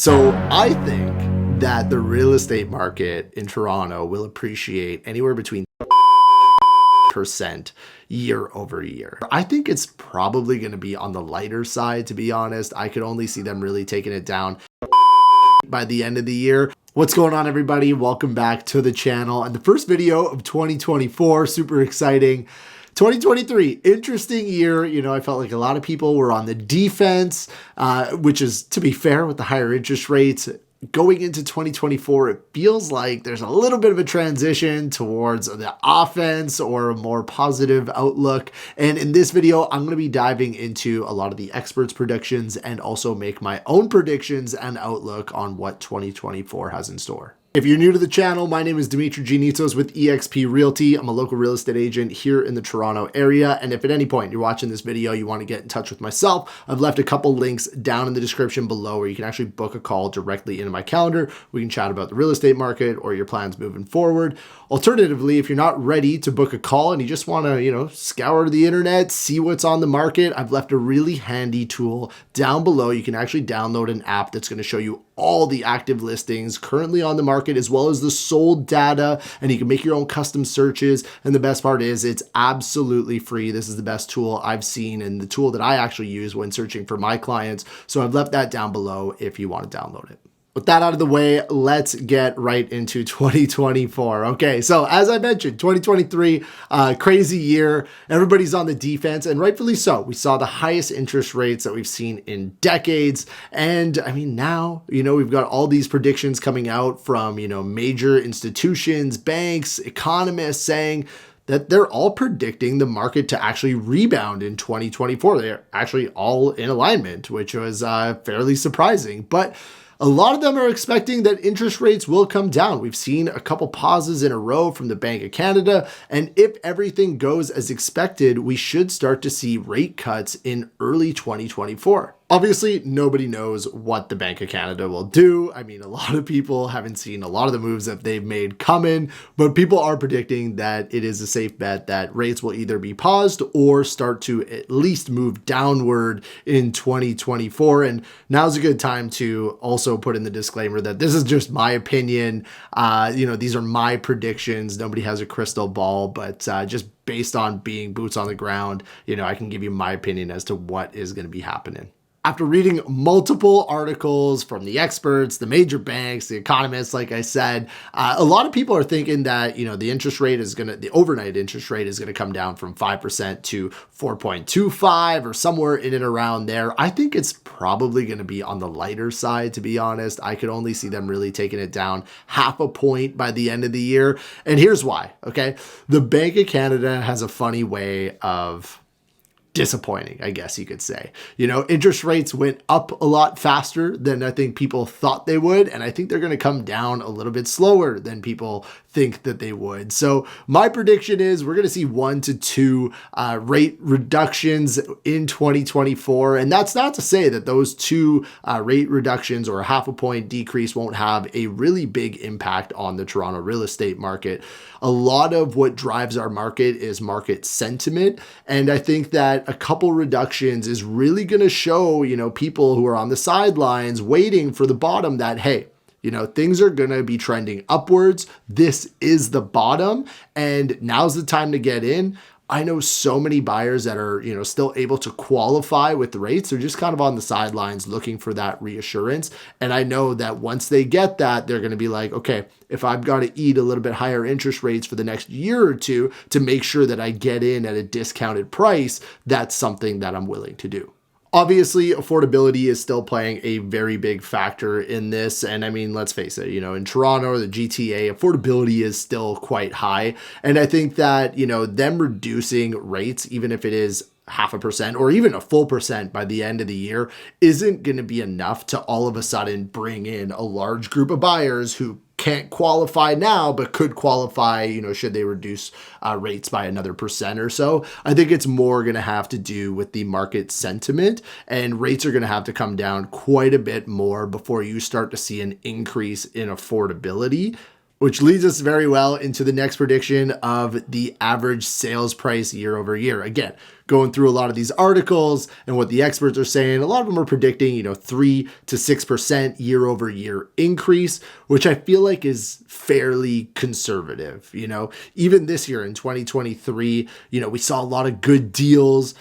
So I think that the real estate market in Toronto will appreciate anywhere between percent year over year. I think it's probably going to be on the lighter side, to be honest. I could only see them really taking it down by the end of the year. What's going on, everybody? Welcome back to the channel and the first video of 2024. Super exciting. 2023, interesting year. You know, I felt like a lot of people were on the defense, which is, to be fair, with the higher interest rates. Going into 2024, it feels like there's a little bit of a transition towards the offense or a more positive outlook. And in this video, I'm going to be diving into a lot of the experts' predictions and also make my own predictions and outlook on what 2024 has in store. If you're new to the channel, my name is Demetres Giannitsos with eXp Realty. I'm a local real estate agent here in the Toronto area. And if at any point you're watching this video, you want to get in touch with myself, I've left a couple links down in the description below where you can actually book a call directly into my calendar. We can chat about the real estate market or your plans moving forward. Alternatively, if you're not ready to book a call and you just want to, scour the internet, see what's on the market, I've left a really handy tool down below. You can actually download an app that's going to show you all the active listings currently on the market, as well as the sold data, and you can make your own custom searches. And the best part is it's absolutely free. This is the best tool I've seen and the tool that I actually use when searching for my clients. So I've left that down below if you want to download it. With that out of the way, let's get right into 2024. Okay, so as I mentioned, 2023, crazy year. Everybody's on the defense, and rightfully so. We saw the highest interest rates that we've seen in decades. And I mean, now, we've got all these predictions coming out from, major institutions, banks, economists saying that they're all predicting the market to actually rebound in 2024. They're actually all in alignment, which was fairly surprising. But a lot of them are expecting that interest rates will come down. We've seen a couple pauses in a row from the Bank of Canada, and if everything goes as expected, we should start to see rate cuts in early 2024. Obviously, nobody knows what the Bank of Canada will do. I mean, a lot of people haven't seen a lot of the moves that they've made coming, but people are predicting that it is a safe bet that rates will either be paused or start to at least move downward in 2024. And now's a good time to also put in the disclaimer that this is just my opinion. These are my predictions. Nobody has a crystal ball, but just based on being boots on the ground, I can give you my opinion as to what is going to be happening. After reading multiple articles from the experts, the major banks, the economists, like I said, a lot of people are thinking that, the overnight interest rate is going to come down from 5% to 4.25 or somewhere in and around there. I think it's probably going to be on the lighter side, to be honest. I could only see them really taking it down half a point by the end of the year. And here's why, okay? The Bank of Canada has a funny way of disappointing, I guess you could say. Interest rates went up a lot faster than I think people thought they would, and I think they're going to come down a little bit slower than people think that they would. So my prediction is we're going to see 1 to 2 rate reductions in 2024, and that's not to say that those 2 rate reductions or a half a point decrease won't have a really big impact on the Toronto real estate market. A lot of what drives our market is market sentiment, and I think that a couple reductions is really going to show, people who are on the sidelines waiting for the bottom that, hey, things are going to be trending upwards. This is the bottom, and now's the time to get in. I know so many buyers that are, still able to qualify with the rates. They're just kind of on the sidelines looking for that reassurance. And I know that once they get that, they're going to be like, okay, if I've got to eat a little bit higher interest rates for the next year or two to make sure that I get in at a discounted price, that's something that I'm willing to do. Obviously, affordability is still playing a very big factor in this. And I mean, let's face it, in Toronto or the GTA, affordability is still quite high. And I think that, them reducing rates, even if it is 0.5% or even a full percent by the end of the year, isn't going to be enough to all of a sudden bring in a large group of buyers who can't qualify now, but could qualify, should they reduce rates by another percent or so. I think it's more going to have to do with the market sentiment, and rates are going to have to come down quite a bit more before you start to see an increase in affordability. Which leads us very well into the next prediction of the average sales price year over year. Again, going through a lot of these articles and what the experts are saying, a lot of them are predicting, 3 to 6% year over year increase, which I feel like is fairly conservative. Even this year in 2023, we saw a lot of good deals.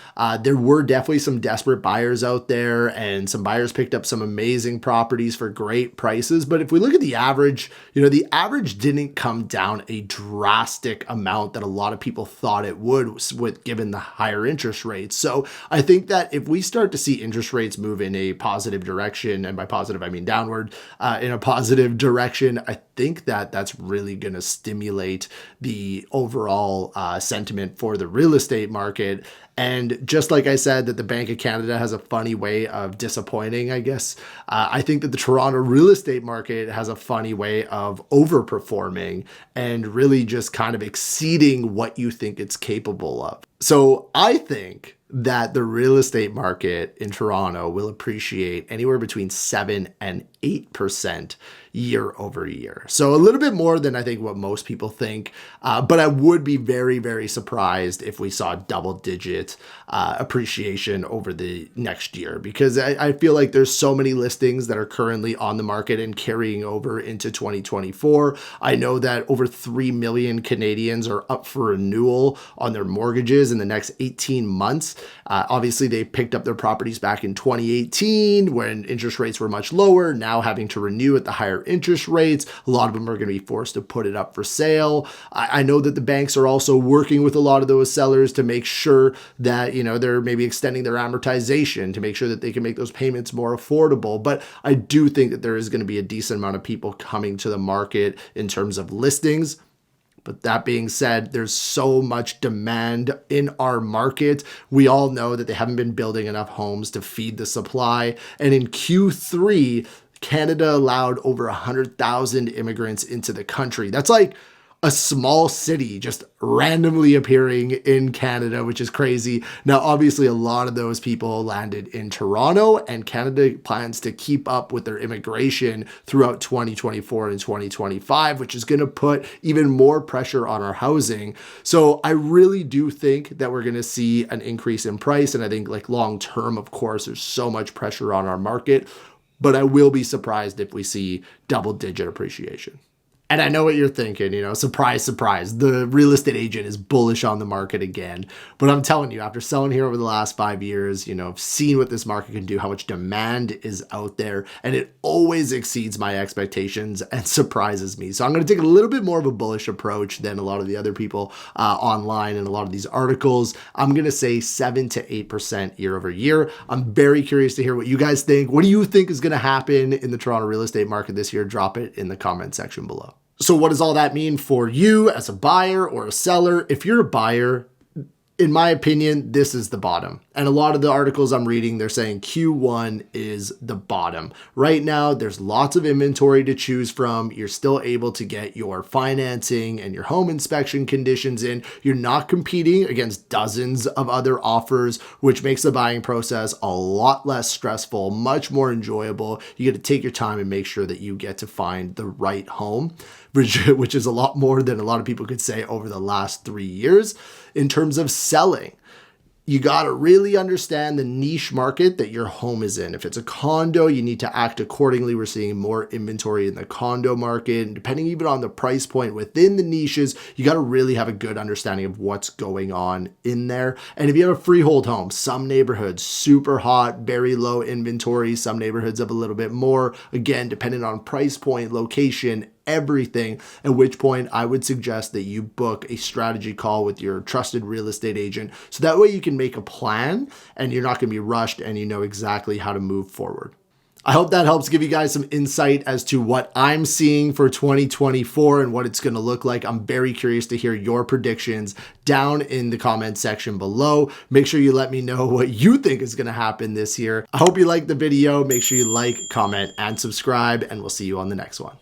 There were definitely some desperate buyers out there, and some buyers picked up some amazing properties for great prices. But if we look at the average, the average didn't come down a drastic amount that a lot of people thought it would with given the higher interest rates. So I think that if we start to see interest rates move in a positive direction, and by positive, I mean downward, in a positive direction, I think that that's really going to stimulate the overall sentiment for the real estate market. And just like I said, that the Bank of Canada has a funny way of disappointing, I guess, I think that the Toronto real estate market has a funny way of overperforming and really just kind of exceeding what you think it's capable of. So I think that the real estate market in Toronto will appreciate anywhere between 7 and 8% year over year. So a little bit more than I think what most people think, but I would be very, very surprised if we saw double digit appreciation over the next year, because I feel like there's so many listings that are currently on the market and carrying over into 2024. I know that over 3 million Canadians are up for renewal on their mortgages in the next 18 months. Obviously, they picked up their properties back in 2018 when interest rates were much lower, now having to renew at the higher interest rates. A lot of them are going to be forced to put it up for sale. I know that the banks are also working with a lot of those sellers to make sure that, they're maybe extending their amortization to make sure that they can make those payments more affordable. But I do think that there is going to be a decent amount of people coming to the market in terms of listings. But that being said, there's so much demand in our market. We all know that they haven't been building enough homes to feed the supply. And in Q3, Canada allowed over 100,000 immigrants into the country. That's like a small city just randomly appearing in Canada, which is crazy. Now, obviously, a lot of those people landed in Toronto, and Canada plans to keep up with their immigration throughout 2024 and 2025, which is going to put even more pressure on our housing. So I really do think that we're going to see an increase in price. And I think long term, of course, there's so much pressure on our market, but I will be surprised if we see double digit appreciation. And I know what you're thinking, surprise, surprise. The real estate agent is bullish on the market again. But I'm telling you, after selling here over the last 5 years, I've seen what this market can do, how much demand is out there, and it always exceeds my expectations and surprises me. So I'm going to take a little bit more of a bullish approach than a lot of the other people online and a lot of these articles. I'm going to say 7 to 8% year over year. I'm very curious to hear what you guys think. What do you think is going to happen in the Toronto real estate market this year? Drop it in the comment section below. So what does all that mean for you as a buyer or a seller? If you're a buyer, in my opinion, this is the bottom. And a lot of the articles I'm reading, they're saying Q1 is the bottom. Right now, there's lots of inventory to choose from. You're still able to get your financing and your home inspection conditions in. You're not competing against dozens of other offers, which makes the buying process a lot less stressful, much more enjoyable. You get to take your time and make sure that you get to find the right home, which is a lot more than a lot of people could say over the last 3 years. In terms of selling, you got to really understand the niche market that your home is in. If it's a condo, you need to act accordingly. We're seeing more inventory in the condo market. And depending even on the price point within the niches, you got to really have a good understanding of what's going on in there. And if you have a freehold home, some neighborhoods super hot, very low inventory. Some neighborhoods have a little bit more. Again, depending on price point, location, everything, at which point I would suggest that you book a strategy call with your trusted real estate agent. So that way you can make a plan and you're not going to be rushed and you know exactly how to move forward. I hope that helps give you guys some insight as to what I'm seeing for 2024 and what it's going to look like. I'm very curious to hear your predictions down in the comment section below. Make sure you let me know what you think is going to happen this year. I hope you liked the video. Make sure you like, comment, and subscribe, and we'll see you on the next one.